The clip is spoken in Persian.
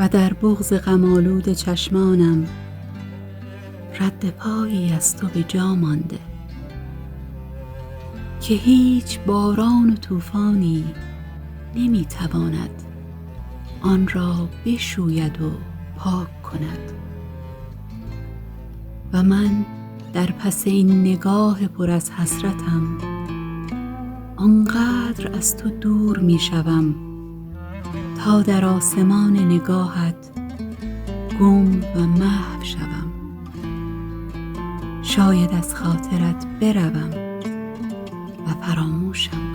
و در بغض غم‌آلود چشمانم رد پایی از تو به جا مانده، که هیچ باران و طوفانی نمیتواند آن را بشوید و پاک کند. و من در پس این نگاه پر از حسرتم آنقدر از تو دور میشوم تا در آسمان نگاهت گم و محو شوم. شاید از خاطرت بروم و فراموشم